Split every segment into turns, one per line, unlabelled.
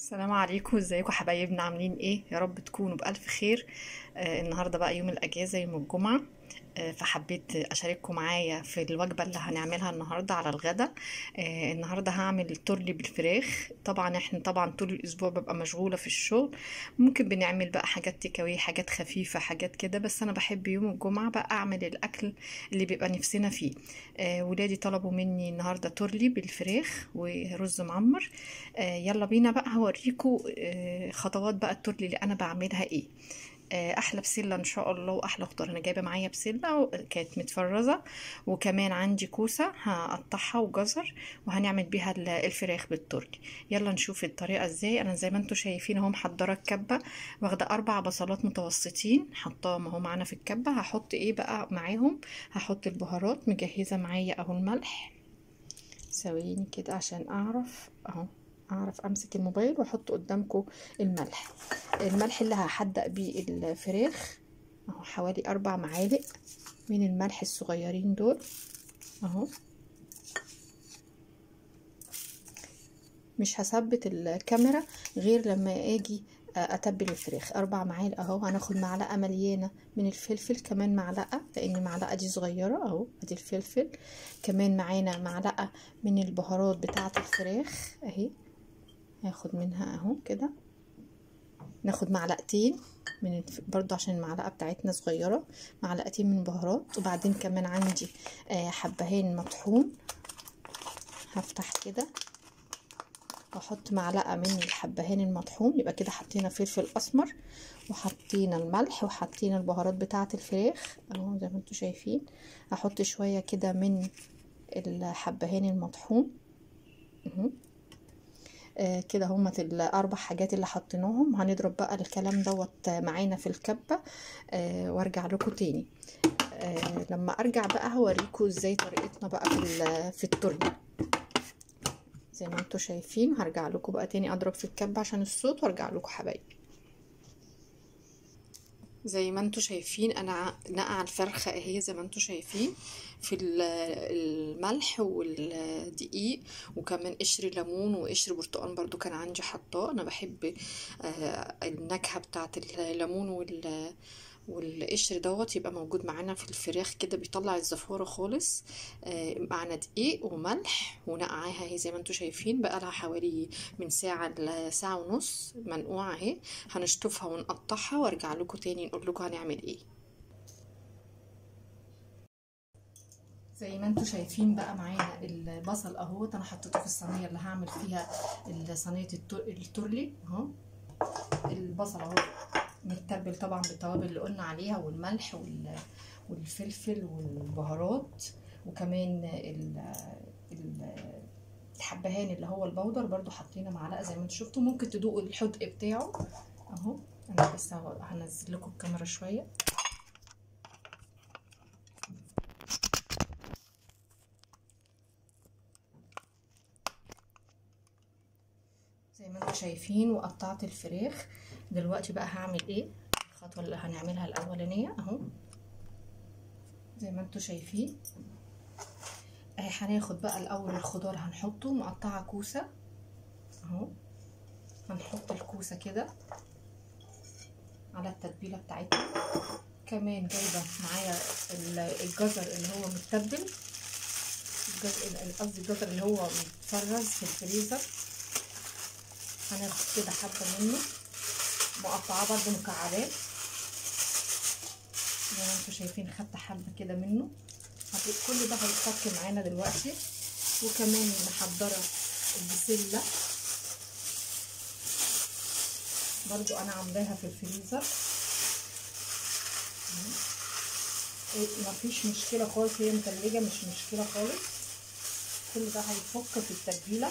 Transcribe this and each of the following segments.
السلام عليكم، ازيكم حبايبنا؟ عاملين ايه؟ يا رب تكونوا بألف خير. النهارده بقى يوم الاجازه، يوم الجمعه. فحبيت اشارككم معايا في الوجبه اللي هنعملها النهارده على الغدا. النهارده هعمل تورلي بالفراخ. طبعا احنا طول الاسبوع ببقى مشغوله في الشغل. ممكن بنعمل بقى حاجات تيك أواي، حاجات خفيفه، حاجات كده، بس انا بحب يوم الجمعه بقى اعمل الاكل اللي بيبقى نفسنا فيه. ولادي طلبوا مني النهارده تورلي بالفراخ ورز معمر. يلا بينا بقى هوريكم خطوات بقى التورلي اللي انا بعملها ايه. احلى بسله ان شاء الله، واحلى خضار. انا جايبه معايا بسله كانت متفرزه، وكمان عندي كوسه هقطعها وجزر، وهنعمل بيها الفراخ بالتركي. يلا نشوف الطريقه ازاي. انا زي ما انتم شايفين اهو محضره الكبه، واخده 4 بصلات متوسطين حطاهم اهو معانا في الكبه. هحط ايه بقى معاهم؟ هحط البهارات مجهزه معايا اهو. الملح، ثواني كده عشان اعرف اهو، اعرف امسك الموبايل واحط قدامكم الملح اللي هحدق بيه الفراخ اهو. حوالي 4 معالق من الملح الصغيرين دول اهو. مش هثبت الكاميرا غير لما اجي اتبل الفراخ. 4 معالق اهو. هناخد معلقه مليانه من الفلفل، كمان معلقه لان المعلقه دي صغيره اهو. ادي الفلفل. كمان معانا معلقه من البهارات بتاعه الفراخ اهي، هاخد منها اهو كده. ناخد معلقتين برضو عشان المعلقه بتاعتنا صغيره، معلقتين من بهارات. وبعدين كمان عندي حبهان مطحون. هفتح كده واحط معلقه من الحبهان المطحون. يبقى كده حطينا فلفل اسمر، وحطينا الملح، وحطينا البهارات بتاعه الفراخ اهو زي ما انتم شايفين. هحط شويه كده من الحبهان المطحون اهو. كده هما ال4 حاجات اللي حطيناهم. هنضرب بقى الكلام دوت معانا في الكبة. وارجع لكم تاني. لما ارجع بقى هوريكم ازاي طريقتنا بقى في التورلي. زي ما انتم شايفين هرجع لكم بقى تاني اضرب في الكبة عشان الصوت، وارجع لكم حبايبي. زي ما انتم شايفين انا نقع الفرخه اهي، زي ما انتم شايفين في الملح والدقيق، وكمان قشر ليمون وقشر برتقال برضو كان عندي حطاه. انا بحب النكهه بتاعه الليمون والقشر دوت يبقى موجود معانا في الفراخ كده، بيطلع الزفاره خالص. معنا دقيق وملح ونقعاها اهي زي ما انتم شايفين. بقى لها حوالي من ساعه لساعه ونص منقوعه اهي. هنشطفها ونقطعها وارجع لكم تاني نقول لكم هنعمل ايه. زي ما انتم شايفين بقى معانا البصل اهوت. انا حطيته في الصينيه اللي هعمل فيها صينيه التورلي اهو. البصل اهو متبل طبعا بالتوابل اللي قلنا عليها، والملح والفلفل والبهارات، وكمان الحبهان اللي هو البودر برضو حطينا معلقه زي ما انتم شفتوا. ممكن تدوقوا الحدق بتاعه اهو. انا بس هنزل لكم الكاميرا شويه. زي ما انتم شايفين وقطعت الفراخ. دلوقتي بقى هعمل ايه؟ الخطوه اللي هنعملها الاولانيه اهو. زي ما انتم شايفين هناخد بقى الاول الخضار هنحطه. مقطعه كوسه اهو. هنحط الكوسه كده على التتبيله بتاعتنا. كمان جايبه معايا الجزر اللي هو متبل، قصدي الجزر اللي هو متفرز في الفريزر. هناخد كده حبه منه، مقطعاه برده مكعبات زي ما انتم شايفين. خدت حبه كده منه. كل ده هيتفك معانا دلوقتي. وكمان محضره البسله برضو انا عاملاها في الفريزر. مفيش مشكله خالص، هي متلجه مش مشكله خالص. كل ده هيتفك في التتبيله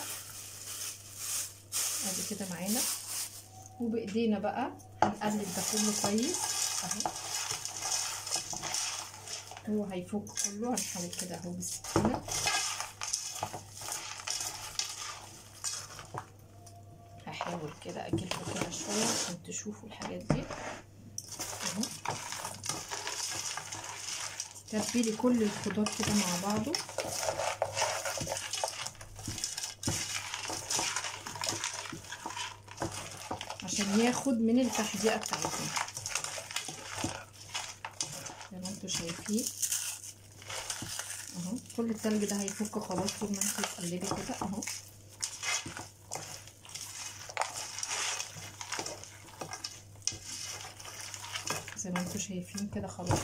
ادي كده معانا. وبايدينا بقى هنقلب ده كله كويس اهو. هو هيفك كله. هنحاول كده اهو بالسكينه. هحاول كده اجيبها كده شويه عشان تشوفوا الحاجات دي اهو. تتبلي كل الخضار كده مع بعضه. عشان ياخد من التحديقه بتاعتنا زي ما انتوا شايفين اهو. كل التلج ده هيفك خلاص طول ما انتوا تقلبي كده اهو. زي ما انتوا شايفين كده خلاص.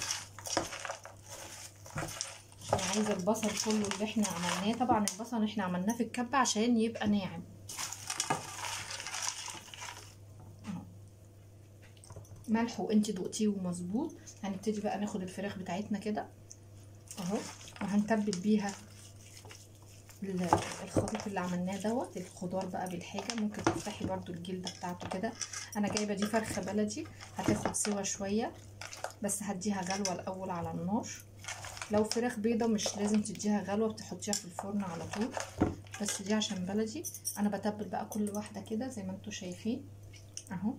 انا عايزه البصل كله اللي احنا عملناه، طبعا البصل احنا عملناه في الكبه عشان يبقى ناعم اهو. ملح وانتي دقتيه ومظبوط. هنبتدي بقى ناخد الفراخ بتاعتنا كده اهو، وهنتبل بيها الخليط اللي عملناه دوت. الخضار بقى بالحاجه ممكن تفتحي برده الجلده بتاعته كده. انا جايبه دي فرخه بلدي هتاخد سوا شويه، بس هديها غلوه الاول على النار. لو فراخ بيضه مش لازم تديها غلوه، بتحطيها في الفرن على طول، بس دي عشان بلدي. انا بتبل بقى كل واحده كده زي ما انتوا شايفين اهو.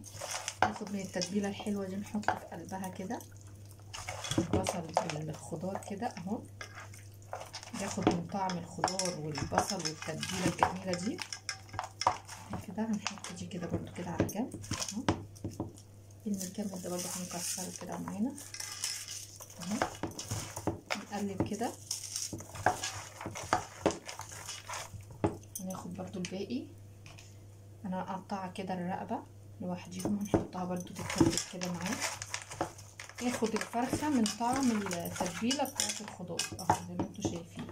ناخد من التتبيله الحلوه دي نحط في قلبها كده البصل بالخضار كده اهو، ياخد من طعم الخضار والبصل والتتبيله الجميله دي كده. هنحط دي كده برضو كده على جنب اهو. الكمل ده برضو هنكسره كده معانا اهو. نقلب كده. هناخد برضو الباقي. انا هقطعها كده الرقبه لوحديهم، هنحطها برضو تتبل كده معاه. ياخد الفرخه من طعم التتبيله بتاعت الخضار اهو زي ما انتوا شايفين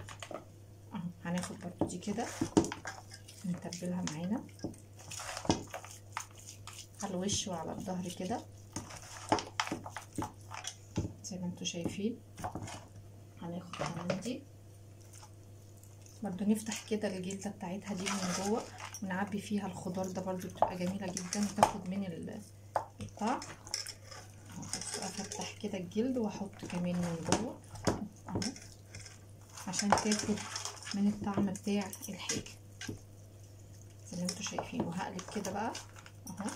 اهو. هناخد برضو دي كده نتبلها معانا على الوش وعلى الظهر كده زي ما انتوا شايفين. هناخد كمان دي برضو نفتح كده الجلده بتاعتها دي من جوه ونعبي فيها الخضار ده، برضو بتبقى جميله جدا وتاخد من الطعم اهو. افتح كده الجلد واحط كمان من جوه اهو عشان تاخد من الطعم بتاع الحاجه زي ما انتوا شايفين. وهقلب كده بقى اهو.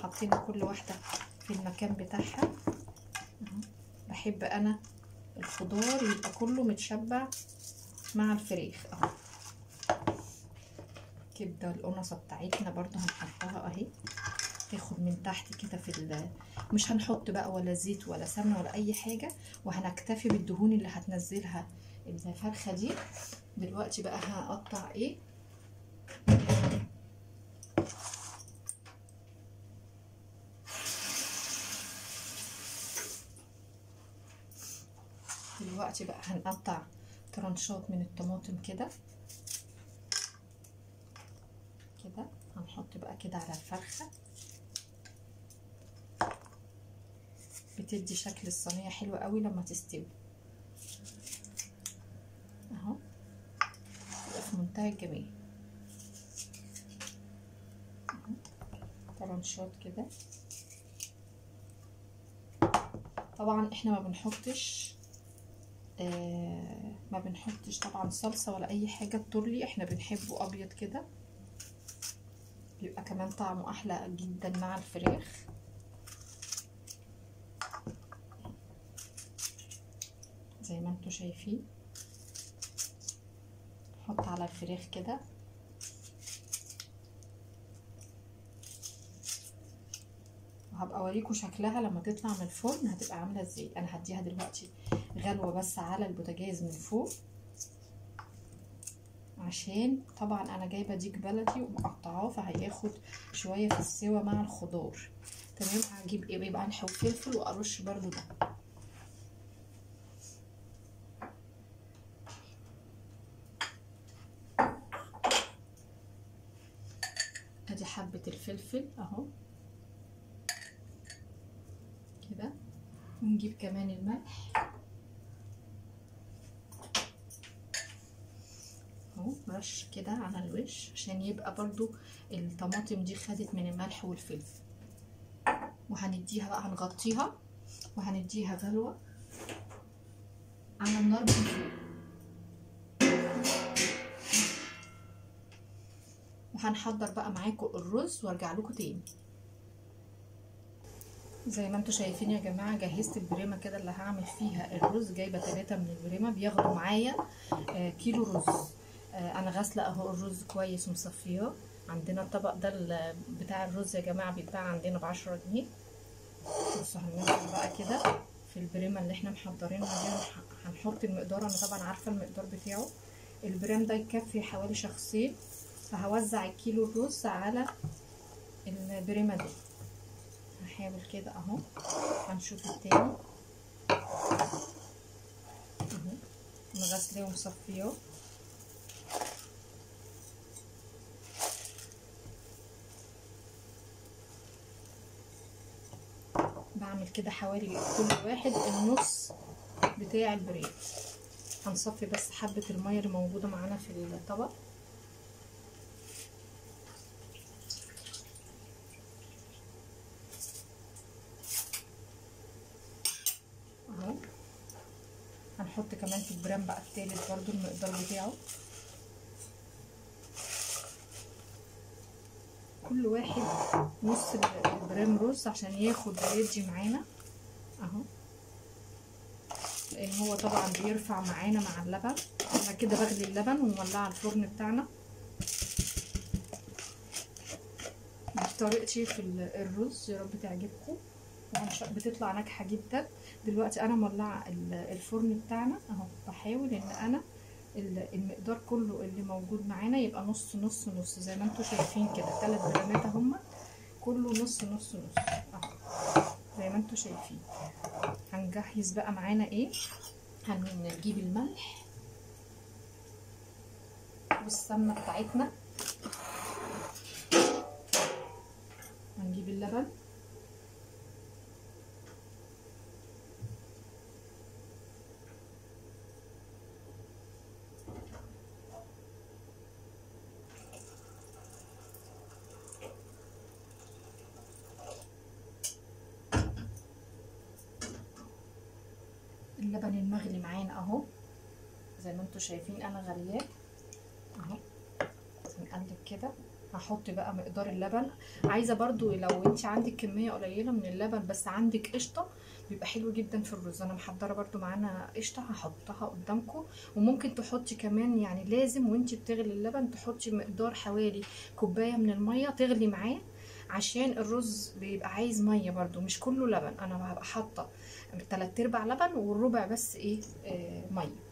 حاطين كل واحده في المكان بتاعها اهو. بحب انا الخضار يبقى كله متشبع مع الفراخ اهو. كبده القنصه بتاعتنا برضو هنحطها اهي، تاخد من تحت كده في مش هنحط بقى ولا زيت ولا سمنه ولا اي حاجه، وهنكتفي بالدهون اللي هتنزلها الفرخه دي. دلوقتي بقى هقطع ايه. دلوقتي بقى هنقطع ترنشات من الطماطم كده كده. هنحط بقى كده على الفرخه، بتدي شكل الصينيه حلو قوي لما تستوي اهو. يبقى في منتهى الجمال اهو. ترنشات كده. طبعا احنا ما بنحطش طبعا صلصه ولا اي حاجه التورلي، احنا بنحبه ابيض كده، بيبقى كمان طعمه احلى جدا مع الفراخ. زي ما انتوا شايفين نحط على الفراخ كده وهبقى اوريكم شكلها لما تطلع من الفرن هتبقى عامله ازاي. انا هديها دلوقتي غلوه بس على البوتاجاز من فوق، عشان طبعا انا جايبه ديك بلدي ومقطعاه فهياخد شويه في السوا مع الخضار. تمام. هجيب ايه بقى، ملح وفلفل وارش برضو ده. ادي حبه الفلفل اهو كده. ونجيب كمان الملح اهو رش كده على الوش عشان يبقى برضو الطماطم دي خدت من الملح والفلفل. وهنديها بقى، هنغطيها وهنديها غلوه على النار من فوق، وهنحضر بقى معاكم الرز وارجع لكم تاني. زي ما انتوا شايفين يا جماعه جهزت البريمه كده اللي هعمل فيها الرز. جايبه 3 من البريمه بياخدوا معايا كيلو رز. انا غاسله اهو الرز كويس ومصفياه عندنا الطبق ده بتاع الرز يا جماعه بيتباع عندنا ب10 جنيه. بصوا هننزل بقى كده في البريمه اللي احنا محضرينها دي. هنحط المقدار، انا طبعا عارفه المقدار بتاعه. البريم ده يكفي حوالي شخصين، فهوزع الكيلو الرز على البريمه دي. هحاول كده اهو. هنشوف التاني اهو، مغسلاه ومصفياه. بعمل كده حوالي كل واحد النص بتاع البريم. هنصفي بس حبة المية اللي موجودة معانا في الطبق اهو. هنحط كمان في البرام بقى التالت برضو المقدار بتاعه. كل واحد نص البرام رز عشان ياخد ويدي معانا اهو، لان هو طبعا بيرفع معانا مع اللبن. انا كده بغلي اللبن ومولعه الفرن بتاعنا. دي طريقتي في الرز، يا رب تعجبكم بتطلع ناجحه جدا. دلوقتي انا مولعه الفرن بتاعنا اهو. بحاول ان انا المقدار كله اللي موجود معانا يبقى نص نص نص زي ما انتم شايفين كده. 3 برامات هما كله نص نص نص اهو زي ما انتم شايفين. هنجهز بقى معانا ايه، هنجيب الملح والسمنه بتاعتنا، هنجيب اللبن اللبن المغلي معانا اهو زي ما انتم شايفين انا غلياه اهو. هنقلب كده. هحط بقى مقدار اللبن. عايزه برضو لو انت عندك كميه قليله من اللبن بس عندك قشطه بيبقى حلو جدا في الرز. انا محضره برضو معانا قشطه هحطها قدامكم. وممكن تحطي كمان يعني لازم وانت بتغلي اللبن تحطي مقدار حوالي كوبايه من الميه تغلي معاه، عشان الرز بيبقى عايز ميه برضو مش كله لبن. انا هبقى حاطه 3/4 لبن والربع بس ايه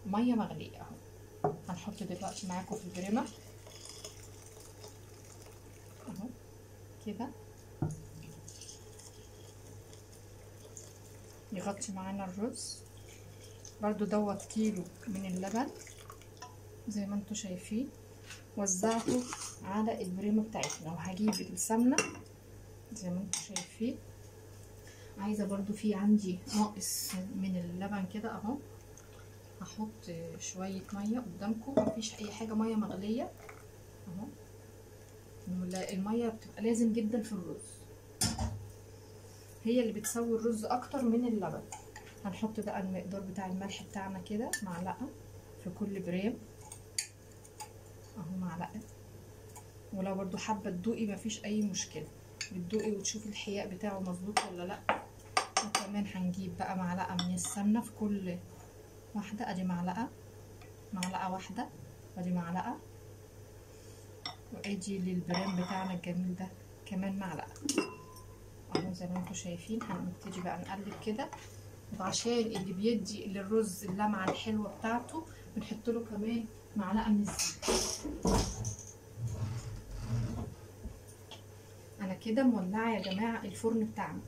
ميه مغليه اهو. هنحط دلوقتي معاكم في البريمه اهو كده يغطي معانا الرز. برضو دوت كيلو من اللبن زي ما انتم شايفين. وزعته على البريمه بتاعتنا. وهجيب السمنه زي ما انتم شايفين. عايزه برضو في عندي ناقص من اللبن كده اهو. هحط شويه ميه قدامكم، مفيش اي حاجه، ميه مغليه اهو. الميه بتبقى لازم جدا في الرز، هي اللي بتسوي الرز اكتر من اللبن. هنحط بقى المقدار بتاع الملح بتاعنا كده معلقه في كل برام اهو، معلقه. ولو برضو حابه تدوقي مفيش اي مشكله، بتدوقي وتشوفي الحياء بتاعه مظبوط ولا لا. وكمان هنجيب بقى معلقه من السمنه في كل واحده. ادي معلقه واحده، ادي معلقه، وادي للبرام بتاعنا الجميل ده كمان معلقه اهو زي ما انتم شايفين. هنبتدي بقى نقلب كده. وعشان اللي بيدي للرز اللمعه الحلوه بتاعته بنحط له كمان معلقه من الزيت. انا كده مولعه يا جماعه الفرن بتاعنا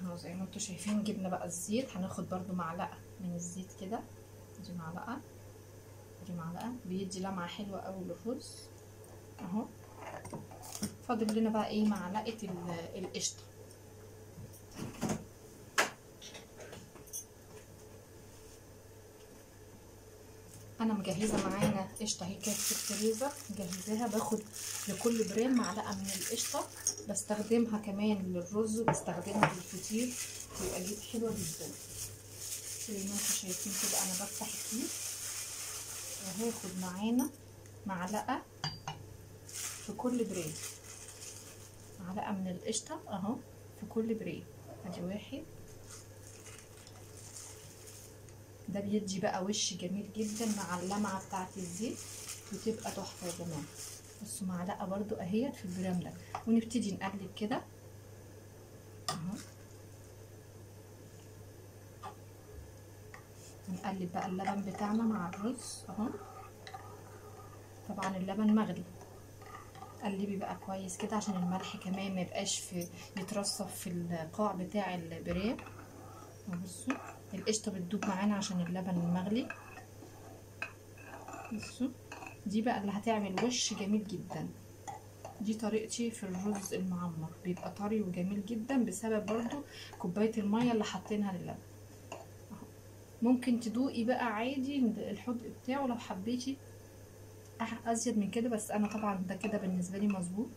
اهو زي ما انتم شايفين. جبنا بقى الزيت، هناخد برضو معلقه من الزيت كده. دي معلقه، دي معلقه، بيدي لمعه حلوه قوي للرز اهو. فاضل لنا بقى ايه معلقه القشطه. انا مجهزه معانا قشطه اهي كانت في الفريزر مجهزاها. باخد لكل برام معلقه من القشطه، بستخدمها كمان للرز وبستخدمها للفطير، بيبقى حلوه جدا. زي ما انتم شايفين كده انا بفتح الكيس وهاخد معانا معلقه في كل برام، معلقه من القشطه اهو في كل برام. ادي 1 ده بيدي بقى وش جميل جدا مع اللمعه بتاعه الزيت، بتبقى تحفه يا جماعه. بصوا معلقه برضو اهيت في البرام ده، ونبتدي نقلب كده اهو. نقلب بقى اللبن بتاعنا مع الرز اهو. طبعا اللبن مغلي، قلبي بقى كويس كده عشان الملح كمان ما يبقاش يترصف في القاع بتاع البرام. بصوا القشطه بتدوب معانا عشان اللبن المغلي. بصوا دي بقى اللي هتعمل وش جميل جدا. دي طريقتي في الرز المعمر، بيبقى طري وجميل جدا بسبب برضو كوبايه الميه اللي حاطينها للبن. ممكن تدوقي بقى عادي الحدق بتاعه لو حبيتي ازيد من كده، بس انا طبعا ده كده بالنسبه لي مظبوط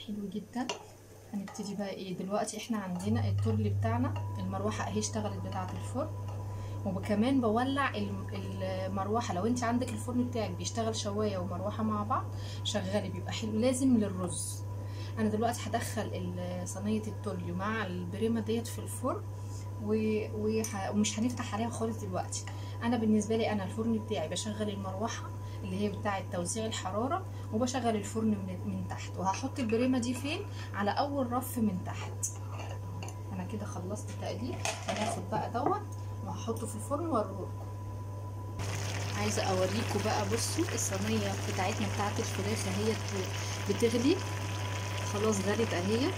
حلو جدا. هنبتدي بقى ايه دلوقتي؟ احنا عندنا التورلي بتاعنا، المروحه اهي اشتغلت بتاعه الفرن، وكمان بولع المروحه. لو انت عندك الفرن بتاعك بيشتغل شوايه ومروحه مع بعض شغالي بيبقى حلو، لازم للرز. انا دلوقتي هدخل صينيه التورلي مع البريمه ديت في الفرن، ومش هنفتح عليها خالص دلوقتي. انا بالنسبه لي انا الفرن بتاعي بشغل المروحه اللي هي بتاعه توزيع الحراره، وبشغل الفرن من تحت، وهحط البريمه دي فين؟ على اول رف من تحت. انا كده خلصت تقليب، هناخد بقى دوت وهحطه في الفرن واوريكم. عايزه اوريكم بقى، بصوا الصينيه بتاعتنا بتاعه الفراخ اهي بتغلي خلاص، غلت اهيت.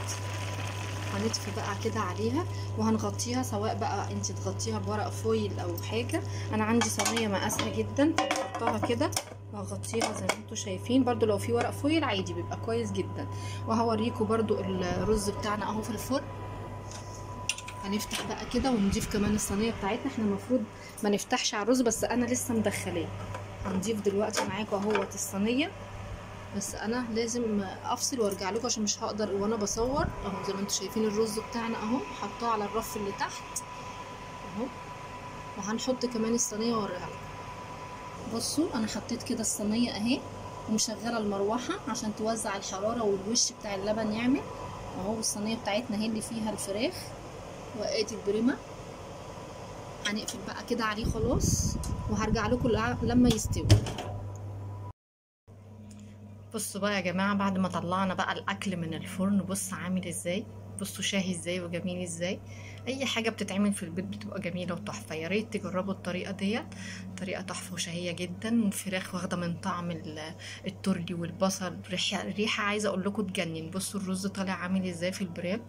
هنطفي بقى كده عليها وهنغطيها، سواء بقى انت تغطيها بورق فويل او حاجه. انا عندي صينيه مقاسها جدا، هحطها كده وهغطيها زي ما انتم شايفين. برضو لو في ورق فويل عادي بيبقى كويس جدا. وهوريكم برضو الرز بتاعنا اهو في الفرن. هنفتح بقى كده ونضيف كمان الصينيه بتاعتنا. احنا المفروض ما نفتحش على الرز، بس انا لسه مدخلاه. هنضيف دلوقتي معاكم اهوت الصينيه، بس انا لازم افصل وارجع لكم عشان مش هقدر وانا بصور. اهو زي ما انتم شايفين الرز بتاعنا اهو، حطاه على الرف اللي تحت اهو. وهنحط كمان الصينيه واوريها لكم. بصوا انا حطيت كده الصينيه اهي، ومشغله المروحه عشان توزع الحراره والوش بتاع اللبن يعمل اهو. الصينيه بتاعتنا هي اللي فيها الفراخ وادي البريمه. هنقفل بقى كده عليه خلاص، وهرجع لكم لما يستوي. بصوا بقى يا جماعه، بعد ما طلعنا بقى الاكل من الفرن، بص عامل ازاي، بصوا شاهي ازاي وجميل ازاي. اي حاجه بتتعمل في البيت بتبقى جميله وتحفه. يا ريت تجربوا الطريقه ديت، طريقه تحفه وشهيه جدا. والفراخ واخده من طعم التورلي والبصل، ريحه عايزه اقول لكم تجنن. بصوا الرز طالع عامل ازاي في البرام،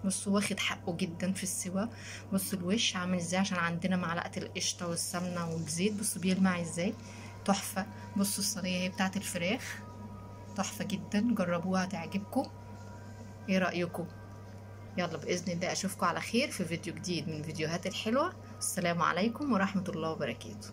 بصوا واخد حقه جدا في السوا. بصوا الوش عامل ازاي عشان عندنا معلقه القشطه والسمنه والزيت، بصوا بيلمع ازاي، تحفه. بصوا الصينيه هي بتاعت الفراخ تحفة جدا، جربوها هتعجبكم. ايه رأيكم؟ يلا بإذن الله أشوفكم على خير في فيديو جديد من فيديوهات الحلوة. السلام عليكم ورحمة الله وبركاته.